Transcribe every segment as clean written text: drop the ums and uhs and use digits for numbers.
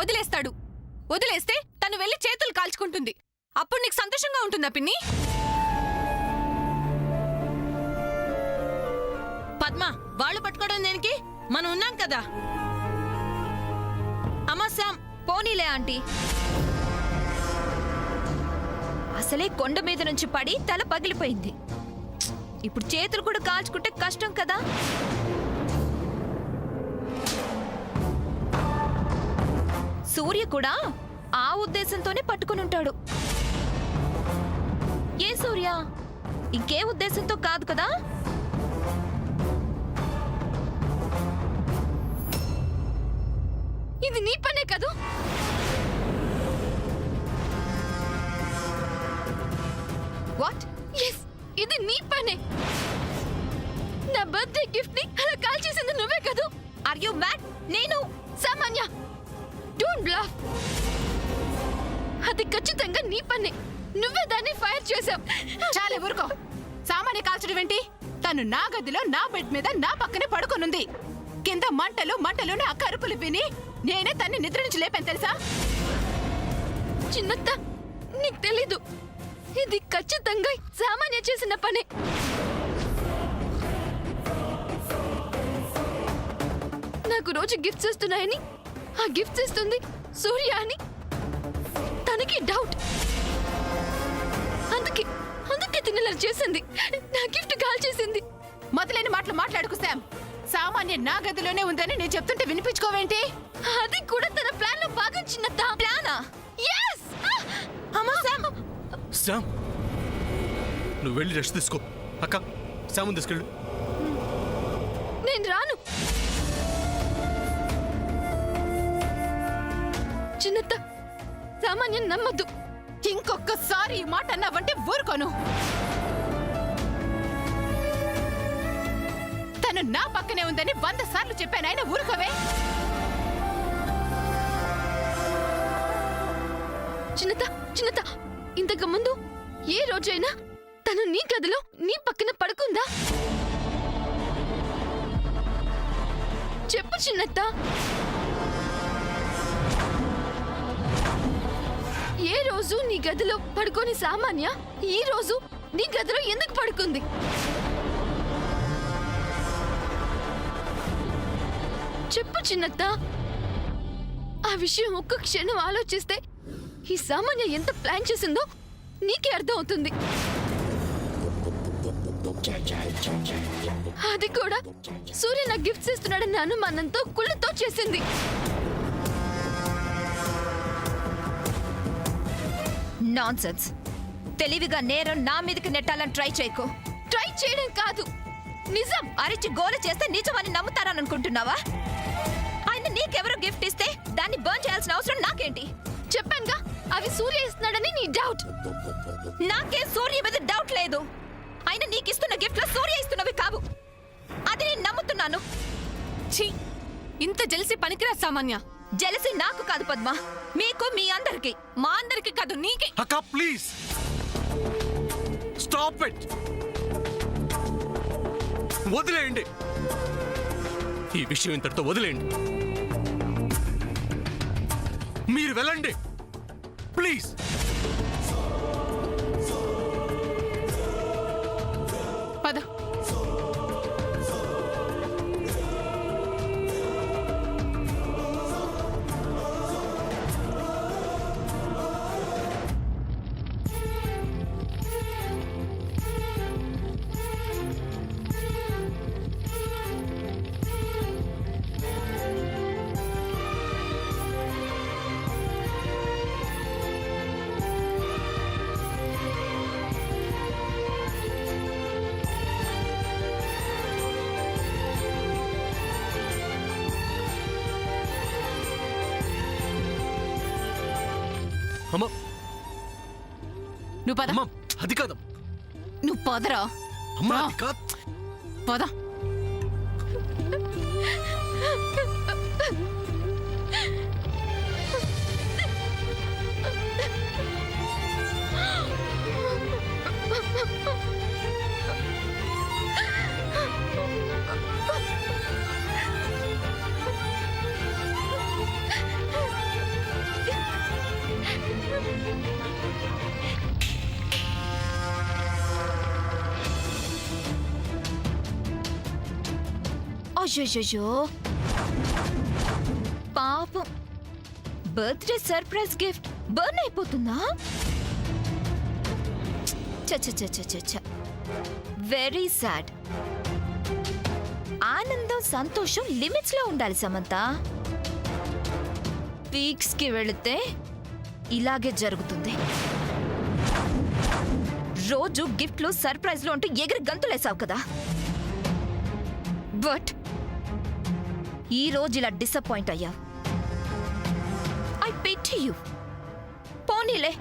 వదిలేస్తాడు. వదిలేస్తే తను వెళ్ళి చేతులు కాల్చుకుంటుంది. అప్పుడు నీకు సంతోషంగా ఉంటుందా పిన్ని? పద్మ, వాళ్ళు పట్టుకోవడం దేనికి? మనం ఉన్నాం కదా. అమ్మా శామ్, పోనీలే ఆంటీ. అసలే కొండ మీద నుంచి పడి తల పగిలిపోయింది. ఇప్పుడు చేతులు కూడా కాల్చుకుంటే కష్టం కదా. సూర్య కూడా ఆ ఉద్దేశంతోనే పట్టుకుని ఉంటాడు. ఏ సూర్య, ఇంకే ఉద్దేశంతో కాదు కదా? ఇది నీ పనే కదూ? వాట్? ఎస్, ఇది నీ పనే. నా బర్త్డే గిఫ్ట్ ని అలా కాల్ చేసింది నువ్వే కదూ? Are you mad? నేను సామాన్య, డోంట్ బ్లఫ్. అది ఖచ్చితంగా నీ పనే. నువ్వే దాన్ని ఫైర్ చేశావు. చాలే ఊరుకో. సామాన్య కాల్చడం ఏంటి? తను నా గదిలో నా బెడ్ మీద నా పక్కనే పడుకొనుంది. కింద మంటలు మంటలు నా కరుపులు విని నేనే తన్ని నిద్ర నుంచి లేపాను తెలుసా? చిన్నత్త, నీకు తెలీదు, ఇది ఖచ్చితంగా సామాన్య చేసిన పనే. నాకు రోజు గిఫ్ట్స్ వస్తున్నాయని ఆ గిఫ్ట్స్ ఇస్తుంది సూర్య అని తనకి డౌట్. అందుకే అందుకే తినలా చేసింది. నా గిఫ్ట్ కాల్ చేసింది. మొదలైన మాటలు మాట్లాడుకు శామ్. సామాన్య నా గదిలోనే ఉందని నేను చెప్తుంటే వినిపించుకోవేంటి? అది కూడా తన ప్లాన్ లో భాగం చిన్నత్త. ప్లానా? yes అమ్మా శామ్. శామ్, నువ్వు వెళ్ళి రెస్ట్ తీసుకో. అక్క, శామ్ తీసుకెళ్ళు. నేను రాను. చిన్నత్త, సామాన్యం నమ్మద్దు. ఇంకొకసారి ఈ మాట అన్నావంటే ఊరుకోను. తను నా పక్కనే ఉందని 100 సార్లు చెప్పాను, ఆయన ఊరుకోవే. చిన్నత చిన్నత, ఇంతకు ముందు ఏ రోజైనా తను నీ గదిలో నీ పక్కన పడుకుందా? చెప్పు చిన్నత్త. ఏ రోజు నీ గదిలో పడుకోని సామాన్య ఈ రోజు నీ గదిలో ఎందుకు పడుకుంది? చెప్పు చిన్నత్త. ఆ విషయం ఒక్క క్షణం ఆలోచిస్తే ఈ సామాన్య ఎంత ప్లాన్ చేసిందో నీకే అర్థం అవుతుంది. అది కూడా సూర్య నాకు గిఫ్ట్స్ ఇస్తున్నాడన్న అనుమానంతో కుళ్ళతో చేసింది. నాన్సెన్స్. తెలివిగా నేరం నా మీదకి నెట్టాలని ట్రై చేయకు. ట్రై చేయడం కాదు, నిజం. అరిచి గోల చేస్తే నిజమని నమ్ముతారని అనుకుంటున్నావా? ఆయన నీకెవరో గిఫ్ట్ ఇస్తే దాన్ని బర్న్ చేయాల్సిన అవసరం నాకేంటి? చెప్పానుగా, అవి సూర్య ఇస్తున్నాడని నీ డౌట్. నాకేం సూర్య మీద డౌట్ లేదు. ఆయన నీకిస్తున్న గిఫ్ట్లు సూర్య ఇస్తున్నవి కావు. అది నేను నమ్ముతున్నాను. ఛీ, ఇంత జెలసి పనికిరా సామాన్య. జెలసి నాకు కాదు పద్మ, మీకు, మీ అందరికి. మా అందరికి కాదు, నీకే. అక్క ప్లీజ్ స్టాప్ ఇట్. వదిలేయండి. ఈ విషయం ఇంతటితో వదిలేయండి. మీరు వెళ్ళండి ప్లీజ్. పద. అమ్మా, నువ్వు పద. అమ్మా, అది కాదు. నువ్వు పదరా. అమ్మా, అది కాదు. పద. అయ్యో పాపం, బర్త్డే సర్ప్రైజ్ గిఫ్ట్ బర్న్ అయిపోతుందా? చ వెరీ సాడ్. ఆనందం సంతోషం లిమిట్స్ లో ఉండాలి సమంత. పీక్స్ కి వెళితే ఇలాగే జరుగుతుంది. రోజు గిఫ్ట్లు సర్ప్రైజ్లు అంటూ ఎగిరి గంతులేసావు కదా, బట్ ఈ రోజు ఇలా డిసప్పాయింట్ అయ్యా. I pity you. పోనీలే,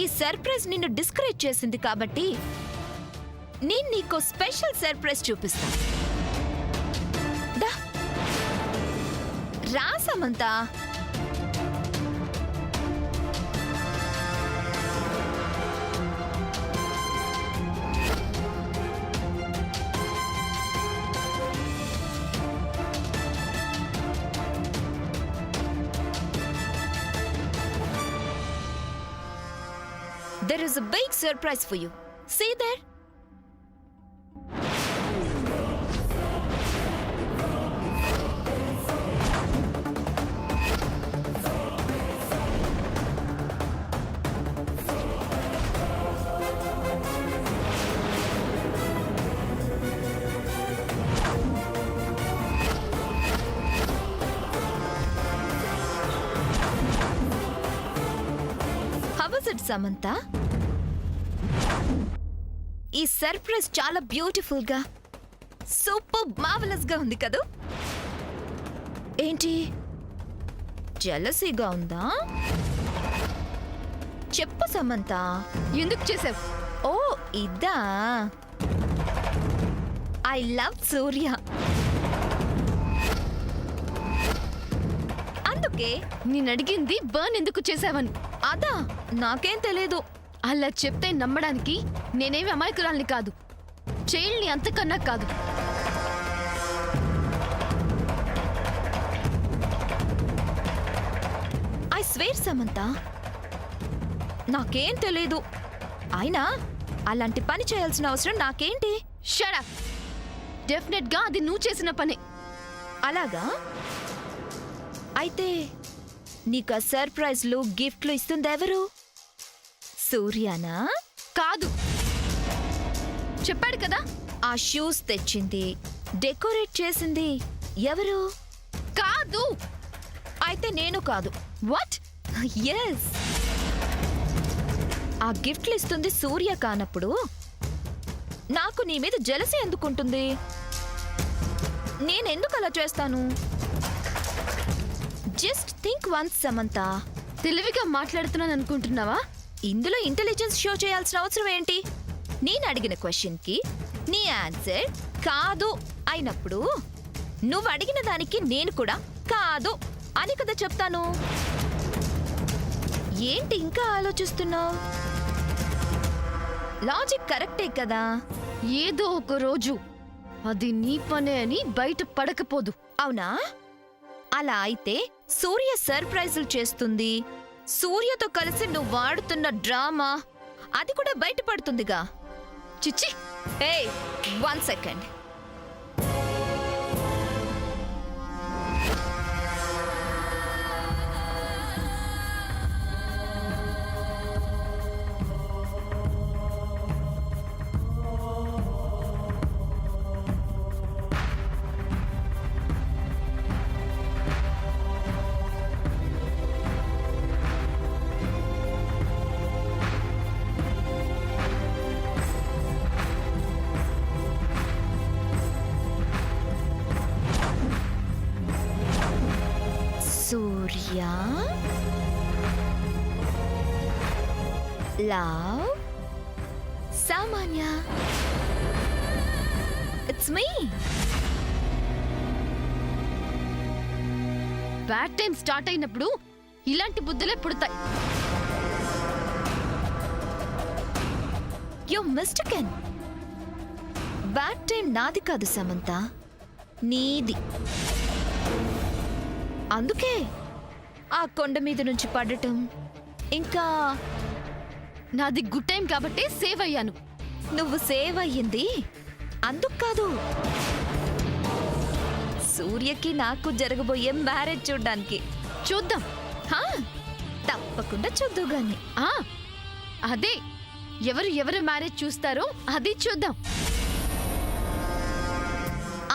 ఈ సర్ప్రైజ్ నిన్ను డిస్కరేజ్ చేసింది కాబట్టి నేను నీకో స్పెషల్ సర్ప్రైజ్ చూపిస్తా. దా రా Samantha. There is a big surprise for you. See there? How was it, Samantha? ఈ సర్ప్రైజ్ చాలా బ్యూటిఫుల్ గా, సూపర్ మార్వెలస్ గా ఉంది కదూ? ఏంటి, జెలసీగా ఉందా? చెప్పు సమంత. ఎందుకు చేసావు? ఓ ఇదా, ఐ లవ్ సూర్య, అందుకే నేను అడిగింది బర్న్ ఎందుకు చేసావని. అదా, నాకేం తెలీదు. అలా చెప్తే నమ్మడానికి నేనేమి అమాయకురాల్ని కాదు, చైల్డ్ని అంతకన్నా కాదు. ఐ స్వేర్ సమంత, నాకేం తెలీదు. అయినా అలాంటి పని చేయాల్సిన అవసరం నాకేంటి? Shut up. డెఫినెట్ గా అది నువ్వు చేసిన పనే. అలాగా? అయితే నీకు సర్ప్రైజ్లు గిఫ్ట్లు ఇస్తుంది ఎవరు? సూర్యానా? కాదు, చెప్పాడు కదా. ఆ షూస్ తెచ్చింది, డెకరేట్ చేసింది ఎవరు? కాదు. అయితే నేను కాదు. వాట్? ఎస్, ఆ గిఫ్ట్లు ఇస్తుంది సూర్య కానప్పుడు నాకు నీ మీద జెలసీ ఎందుకుంటుంది? నేనెందుకు అలా చేస్తాను? Just think once Samantha. తెలివిగా మాట్లాడుతున్నాను అనుకుంటున్నావా? ఇందులో ఇంటెలిజెన్స్ షో చేయాల్సిన అవసరం ఏంటి? నేను అడిగిన క్వశ్చన్ కి నీ ఆన్సర్ కాదు అయినప్పుడు నువ్వు అడిగిన దానికి నేను కూడా కాదు అని కదా చెప్తాను. ఏంటి ఇంకా ఆలోచిస్తున్నావు? లాజిక్ కరెక్టే కదా. ఏదో ఒక రోజు అది నీ పనే అని బయట పడకపోదు. అవునా? అలా అయితే సూర్య సర్ప్రైజులు చేస్తుంది, సూర్యతో కలిసి నువ్వు వాడుతున్న డ్రామా అది కూడా బయటపడుతుందిగా. చిచ్చి. ఏయ్, 1 సెకండ్. సూర్య, లవ్, సామాన్య. It's me. Bad time start అయినప్పుడు ఇలాంటి బుద్ధులే పుడతాయి. You mistaken. బ్యాడ్ టైం నాది కాదు సమంత, నీది. అందుకే ఆ కొండ మీద నుంచి పడటం, ఇంకా నాది గుడ్ టైం కాబట్టి సేవ్ అయ్యాను. నువ్వు సేవ్ అయ్యింది అందుకు కాదు, సూర్యకి నాకు జరగబోయే మ్యారేజ్ చూడ్డానికి. చూద్దాం. హా, తప్పకుండా చూద్దు గాని. ఆ అదే, ఎవరు మ్యారేజ్ చూస్తారో అది చూద్దాం.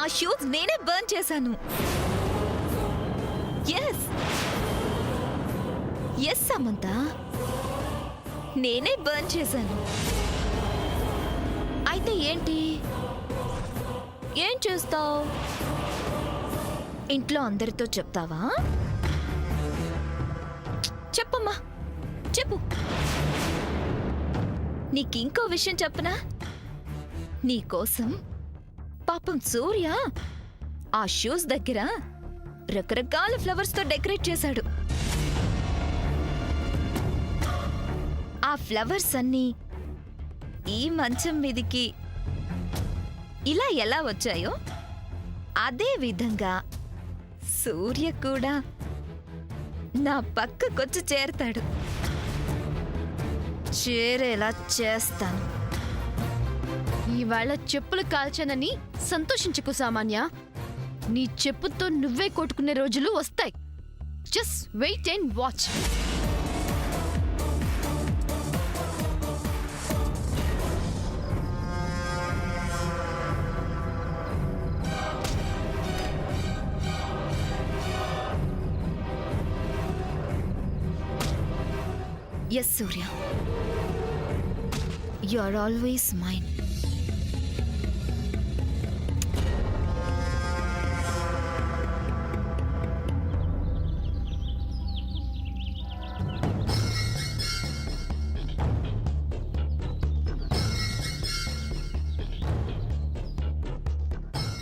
ఆ షూస్ నేనే బర్న్ చేశాను. ఎస్ ఎస్ సమంత, నేనే బర్న్ చేశాను. అయితే ఏంటి, ఏం చేస్తావు? ఇంట్లో అందరితో చెప్తావా? చెప్పమ్మా, చెప్పు. నీకింకో విషయం చెప్పనా? నీకోసం పాపం సూర్య ఆ షూస్ దగ్గర రకరకాల ఫ్లవర్స్ తో డెకరేట్ చేశాడు. ఆ ఫ్లవర్స్ అన్నీ ఈ మంచం మీదికి ఇలా ఎలా వచ్చాయో అదే విధంగా సూర్య కూడా నా పక్కకొచ్చి చేరతాడు. చేరేలా చేస్తాను. ఇవాళ చెప్పులు కాల్చానని సంతోషించుకు సామాన్య. నీ చెప్పుతో నువ్వే కొట్టుకునే రోజులు వస్తాయి. Just wait and watch. Yes Surya, you are always mine.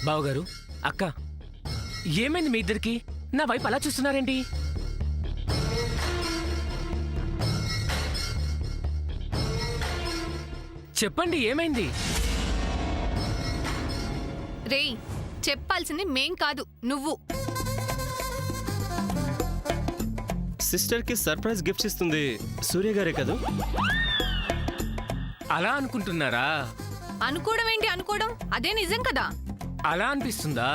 బావగారు, అక్క, ఏమైంది మీ ఇద్దరికి? నా వైపు అలా చూస్తున్నారేంటి? చెప్పండి, ఏమైంది? రేయ్, చెప్పాల్సింది మేం కాదు, నువ్వు. సిస్టర్ కి సర్ప్రైజ్ గిఫ్ట్స్ ఇస్తుంది సూర్య గారే కదా? అలా అనుకుంటున్నారా? అనుకోవడం ఏంటి అనుకోవడం, అదే నిజం కదా. అలా అనిపిస్తుందా?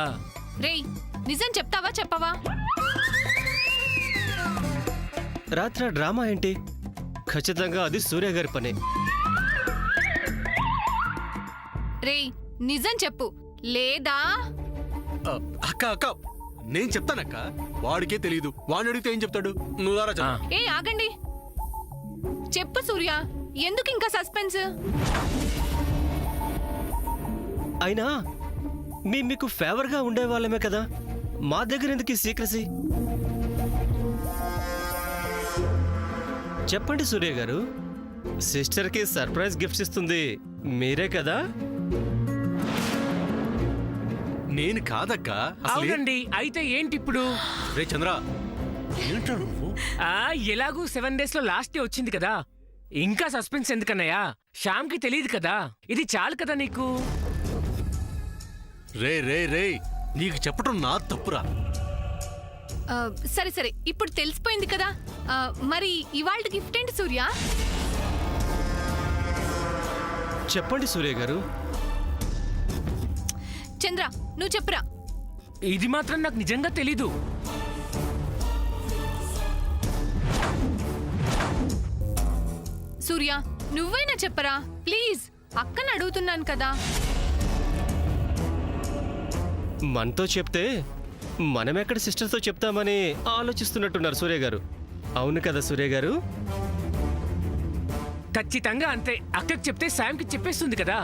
రేయ్, నిజం చెప్తావా చెప్పవా? రాత్రి డ్రామా ఏంటి? ఖచ్చితంగా అది సూర్య గారి పనే. రేయ్, నిజం చెప్పు, లేదా అక్క అక్క, నేను చెప్తానక్క. వాడికే తెలియదు, వాడిని అడిగితే ఏం చెప్తాడు? నువ్వు దారా చెప్పు. ఏ ఆగండి, చెప్పు సూర్య, ఎందుకు ఇంకా సస్పెన్స్? అయినా మీకు ఫేవర్ గా ఉండేవాళ్ళమే కదా, మా దగ్గర ఎందుకు సీక్రసీ? చెప్పండి సూర్య గారు, సిస్టర్ కి సర్ప్రైజ్ గిఫ్ట్స్ ఇస్తుంది మీరే కదా? నేను కాదక్క. అసలు అవునండి. అయితే ఏంటి ఇప్పుడు? రే చంద్ర, ఏంట్రా నువ్వు? ఎలాగూ 7 days లో లాస్ట్ డే వచ్చింది కదా, ఇంకా సస్పెన్స్ ఎందుకన్నయ్యా? శ్యామ్కి తెలియదు కదా, ఇది చాలు కదా నీకు. రే రే రే, నీకు చెప్పటం నా తప్పురా. సరే సరే, ఇప్పుడు తెలిసిపోయింది కదా. మరి ఇవాళ గిఫ్ట్ ఏంటి సూర్య? చెప్పండి సూర్య గారు. చంద్ర, నువ్వు చెప్పురా. ఇది మాత్రం నాకు నిజంగా తెలీదు. సూర్య, నువ్వైనా చెప్పరా ప్లీజ్, అక్కని అడుగుతున్నాను కదా. మనతో చెప్తే మనమెక్కడ సిస్టర్తో చెప్తామని ఆలోచిస్తున్నట్టున్నారు సూర్య గారు. అవును కదా సూర్య గారు? ఖచ్చితంగా అంతే. అక్కకి చెప్తే శామ్కి చెప్పేస్తుంది కదా.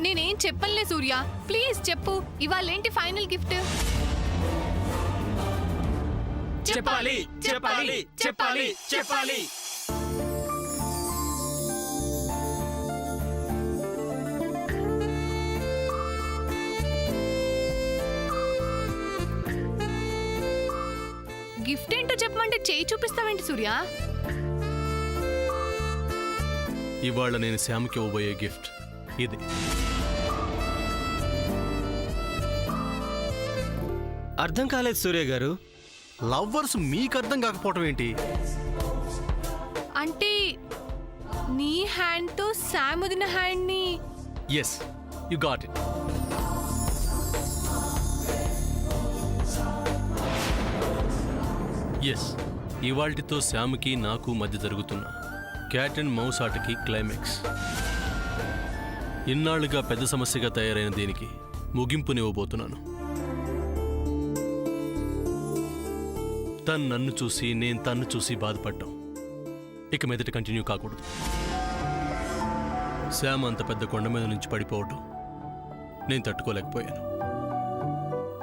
నేనేం చెప్పలే సూర్య, ప్లీజ్ చెప్పు, ఇవాళ ఏంటి ఫైనల్ గిఫ్ట్? చెప్పాలి చెప్పాలి చెప్పాలి చెప్పాలి. గిఫ్ట్ ఏంటో చెప్పమంటే చేయి చూపిస్తావేంటి సూర్య? ఇవాళ నేను శ్యామ్కి ఇవ్వబోయే గిఫ్ట్ ఇది. అర్థం కాలేదు సూర్య గారు, లవ్వర్స్ మీకు అర్థం కాకపోవటం ఏంటి? అంటే నీ హ్యాండ్ తో శామ్ వదిన హ్యాండ్ ని yes, you got it. Yes, ఇవాల్టితో శ్యామ్కి నాకు మధ్య జరుగుతున్న క్యాట్ అండ్ మౌస్ ఆటకి క్లైమాక్స్. ఇన్నాళ్లుగా పెద్ద సమస్యగా తయారైన దీనికి ముగింపునివ్వబోతున్నాను. తను నన్ను చూసి నేను తన్ను చూసి బాధపడ్డాం ఇక మీదట కంటిన్యూ కాకూడదు. శ్యామ్ అంత పెద్ద కొండ మీద నుంచి పడిపోవటం నేను తట్టుకోలేకపోయాను.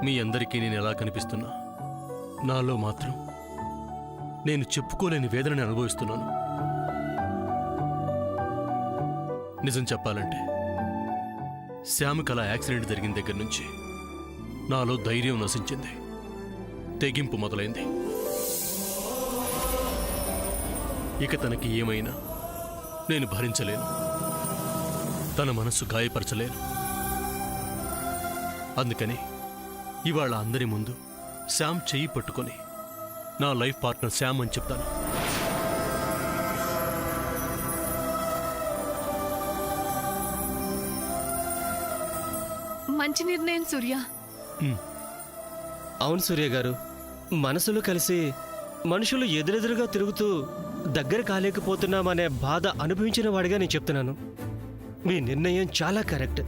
మీ అందరికీ నేను ఎలా కనిపిస్తున్నా, నాలో మాత్రం నేను చెప్పుకోలేని వేదనని అనుభవిస్తున్నాను. నిజం చెప్పాలంటే శ్యామ్కి అలా యాక్సిడెంట్ జరిగిన దగ్గర నుంచి నాలో ధైర్యం నశించింది, తెగింపు మొదలైంది. ఇక తనకి ఏమైనా నేను భరించలేను, తన మనస్సు గాయపరచలేను. అందుకని ఇవాళ అందరి ముందు శ్యామ్ చెయ్యి పట్టుకొని నా లైఫ్ పార్ట్నర్ శ్యామ్ అని చెప్తాను. మంచి నిర్ణయం సూర్య. అవును సూర్య గారు, మనసులు కలిసి మనుషులు ఎదురెదురుగా తిరుగుతూ దగ్గర కాలేకపోతున్నామనే బాధ అనుభవించిన వాడిగా నేను చెప్తున్నాను. మీ నిర్ణయం చాలా కరెక్ట్.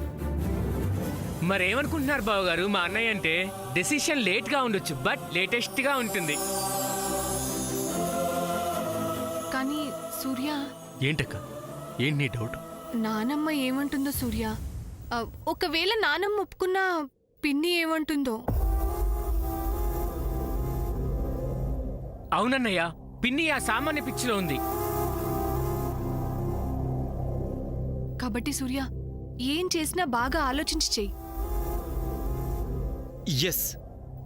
మరేమనుకుంటున్నారు బావగారు? మా అన్నయ్య అంటే డెసిషన్ లేట్ గా ఉండొచ్చు, బట్ లేటెస్ట్ గా ఉంటుంది. కానీ సూర్య, ఏంటక్క, ఏంటి నీ డౌట్? నానమ్మ ఏమంటుందో సూర్య? ఒకవేళ నానమ్మ ఒప్పుకున్నా పిన్ని ఏమంటుందో? అవునన్నయ్య, పిన్ని ఆ సామాన్య పిచ్చిలో ఉంది. కాబట్టి సూర్య, ఏం చేసినా బాగా ఆలోచించి చెయ్యి. ఎస్,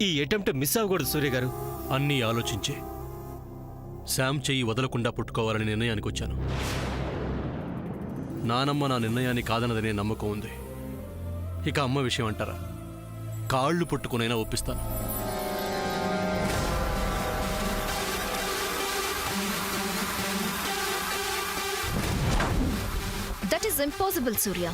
ఈ అటెంప్ట్ మిస్ అవ్వకూడదు సూర్య గారు. అన్నీ ఆలోచించే శ్యామ్ చెయ్యి వదలకుండా పుట్టుకోవాలని నిర్ణయానికి వచ్చాను. నానమ్మ నా నిర్ణయాన్ని కాదన్నదనే నమ్మకం ఉంది. ఇక అమ్మ విషయం అంటారా, కాళ్ళు పట్టుకునైనా ఒప్పిస్తాను. దట్ ఈస్ ఇంపాసిబుల్ సూర్య.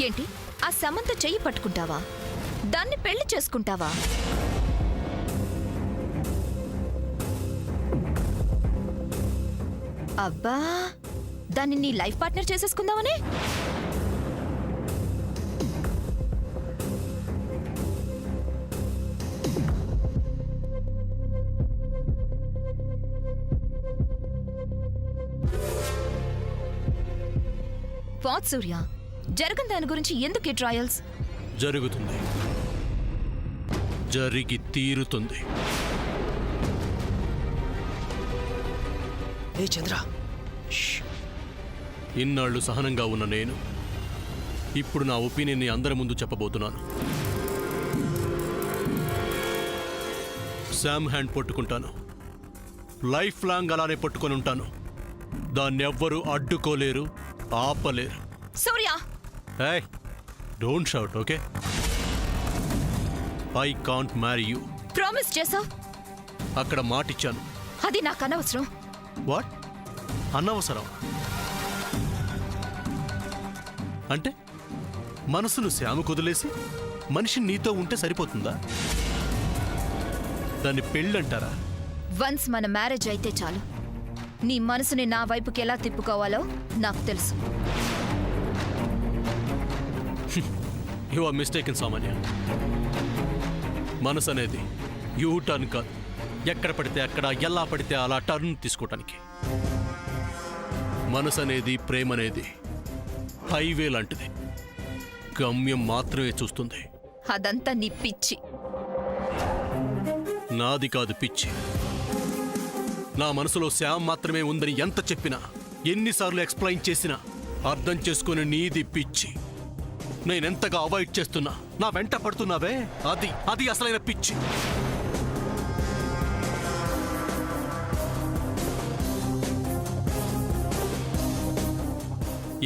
ఏంటి, ఆ సమంత చెయ్యి పట్టుకుంటావా? దాన్ని పెళ్లి చేసుకుంటావా? అబ్బా, దాన్ని నీ లైఫ్ పార్ట్నర్ చేసేసుకుందామనే? వాట్ సూర్య, జరగని దాని గురించి ఎందుకు ఈ ట్రయల్స్? జరుగుతుంది, జరిగి తీరుతుంది. ఏ చంద్ర, ఇన్నాళ్ళు సహనంగా ఉన్న నేను ఇప్పుడు నా ఒపీనియన్ని అందరి ముందు చెప్పబోతున్నాను. శామ్ హ్యాండ్ పట్టుకుంటాను, లైఫ్ లాంగ్ అలానే పట్టుకొని ఉంటాను. దాన్ని ఎవ్వరూ అడ్డుకోలేరు, ఆపలేరు. సూర్య, Hey, don't shout, okay? I can't marry you. Promise చేసావు. అక్కడ మాటిచ్చాను. అది నాకు అనవసరం. వాట్? అనవసరం అంటే మనసును శ్యామ కుదిలేసి మనిషి నీతో ఉంటే సరిపోతుందా? దాన్ని పెళ్ళంటారా? వన్స్ మన మ్యారేజ్ అయితే చాలు. నీ మనసుని నా వైపుకి ఎలా తిప్పుకోవాలో నాకు తెలుసు. యు ఆర్ మిస్టేకెన్ సామాన్య. మనసు అనేది యూ టర్న్ కాదు, ఎక్కడ పడితే అక్కడ ఎలా పడితే అలా టర్న్ తీసుకోవటానికి. మనసు అనేది, ప్రేమ అనేది హైవే లాంటిది, గమ్యం మాత్రమే చూస్తుంది. అదంతా నీ పిచ్చి. నాది కాదు పిచ్చి. నా మనసులో శ్యామ్ మాత్రమే ఉందని ఎంత చెప్పినా, ఎన్నిసార్లు ఎక్స్ప్లెయిన్ చేసినా అర్థం చేసుకుని నీది పిచ్చి. నేనెంతగా అవాయిడ్ చేస్తున్నా, నా వెంట పడుతున్నావే, అది అసలైన పిచ్చి.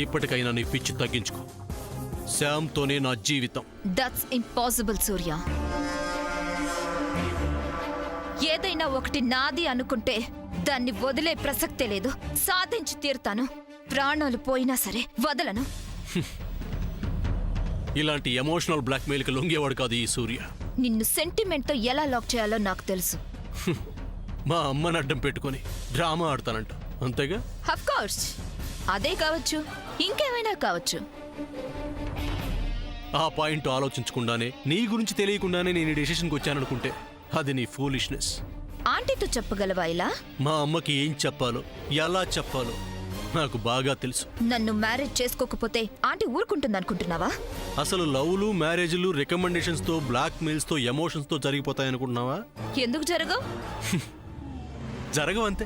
ఇప్పటికైనా నీ పిచ్చి తగ్గించుకో. శ్యామ్తోనే నా జీవితం. దట్స్ ఇంపాసిబుల్ సూర్య. ఏదైనా ఒకటి నాది అనుకుంటే దాన్ని వదిలే ప్రసక్తే లేదు. సాధించి తీరుతాను. ప్రాణాలు పోయినా సరే వదలను. ఇలాంటి ఎమోషనల్ బ్లాక్మెయిల్కి లొంగేవాడు కాదు ఈ సూర్య. నిన్ను సెంటిమెంట్తో ఎలా లాక్ చేయాలో నాకు తెలుసు. మా అమ్మని అడ్డం పెట్టుకొని డ్రామా ఆడతానంట, అంతేగా? అఫ్ కోర్స్, అదే కావచ్చు, ఇంకేమైనా కావచ్చు. ఆ పాయింట్ ఆలోచించకుండానే, నీ గురించి తెలియకుండానే నేను ఈ డెసిషన్కి వచ్చాననుకుంటే అది నీ ఫూలిష్నెస్. ఆంటీతో చెప్పగలవా ఇలా? మా అమ్మకి ఏం చెప్పాలో, ఎలా చెప్పాలో నాకు బాగా తెలుసు. నన్ను మ్యారేజ్ చేసుకోకపోతే ఆంటీ ఊరుకుంటుందనుకుంటున్నావా? అసలు లవ్లు, మ్యారేజ్లు రికమెండేషన్స్తో, బ్లాక్మెయిల్స్తో, ఎమోషన్స్తో జరిగిపోతాయనుకుంటున్నావా? ఎందుకు జరగవు? జరగవంతే.